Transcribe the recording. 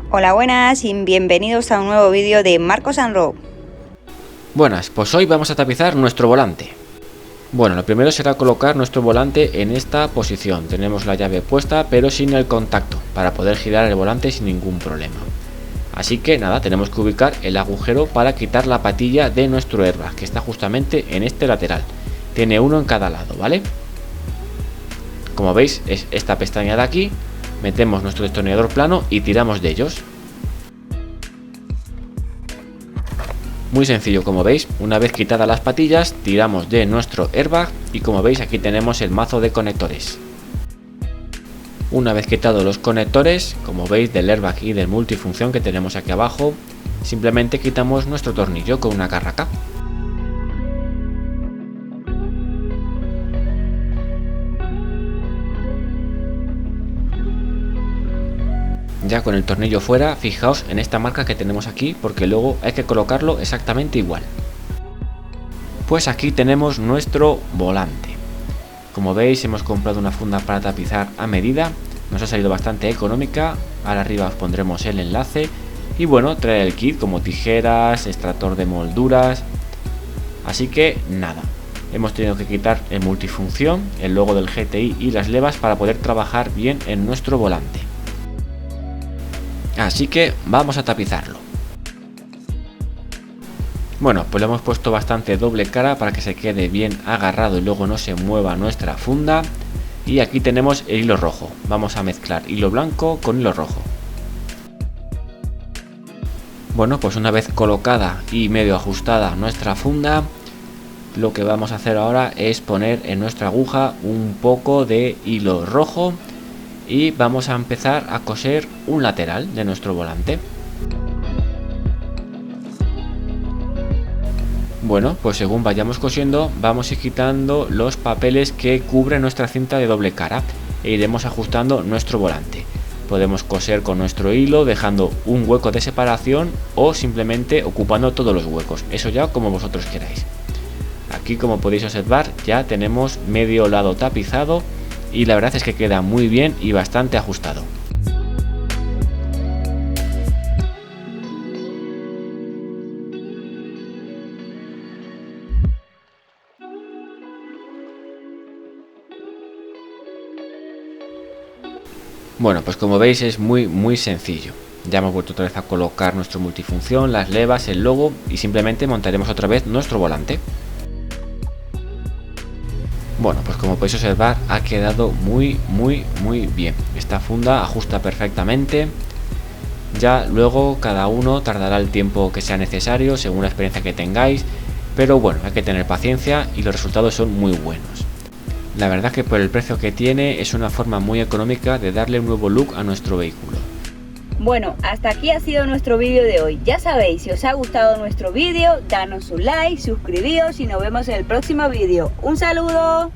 Hola, buenas y bienvenidos a un nuevo vídeo de Marcos and Rob. Buenas, pues hoy vamos a tapizar nuestro volante. Bueno, lo primero será colocar nuestro volante en esta posición. Tenemos la llave puesta pero sin el contacto, para poder girar el volante sin ningún problema. Así que nada, tenemos que ubicar el agujero para quitar la patilla de nuestro airbag, que está justamente en este lateral. Tiene uno en cada lado, ¿vale? Como veis, es esta pestaña de aquí. Metemos nuestro destornillador plano y tiramos de ellos. Muy sencillo, como veis, una vez quitadas las patillas, tiramos de nuestro airbag y como veis aquí tenemos el mazo de conectores. Una vez quitados los conectores, como veis, del airbag y del multifunción que tenemos aquí abajo, simplemente quitamos nuestro tornillo con una carraca. Ya con el tornillo fuera, fijaos en esta marca que tenemos aquí porque luego hay que colocarlo exactamente igual. Pues aquí tenemos nuestro volante. Como veis, hemos comprado una funda para tapizar a medida, nos ha salido bastante económica. Ahora arriba os pondremos el enlace y bueno, trae el kit como tijeras, extractor de molduras. Así que nada, hemos tenido que quitar el multifunción, el logo del GTI y las levas para poder trabajar bien en nuestro volante. Así que vamos a tapizarlo. Bueno, pues le hemos puesto bastante doble cara para que se quede bien agarrado y luego no se mueva nuestra funda. Y aquí tenemos el hilo rojo. Vamos a mezclar hilo blanco con hilo rojo. Bueno, pues una vez colocada y medio ajustada nuestra funda, lo que vamos a hacer ahora es poner en nuestra aguja un poco de hilo rojo. Y vamos a empezar a coser un lateral de nuestro volante. Bueno, pues según vayamos cosiendo, vamos a ir quitando los papeles que cubren nuestra cinta de doble cara e iremos ajustando nuestro volante. Podemos coser con nuestro hilo dejando un hueco de separación o simplemente ocupando todos los huecos, eso ya como vosotros queráis. Aquí, como podéis observar, ya tenemos medio lado tapizado y la verdad es que queda muy bien y bastante ajustado. Bueno, pues como veis es muy sencillo. Ya hemos vuelto otra vez a colocar nuestro multifunción, las levas, el logo y simplemente montaremos otra vez nuestro volante. Bueno, pues como podéis observar ha quedado muy bien. Esta funda ajusta perfectamente. Ya luego cada uno tardará el tiempo que sea necesario según la experiencia que tengáis. Pero bueno, hay que tener paciencia y los resultados son muy buenos. La verdad que por el precio que tiene es una forma muy económica de darle un nuevo look a nuestro vehículo. Bueno, hasta aquí ha sido nuestro vídeo de hoy. Ya sabéis, si os ha gustado nuestro vídeo, danos un like, suscribíos y nos vemos en el próximo vídeo. ¡Un saludo!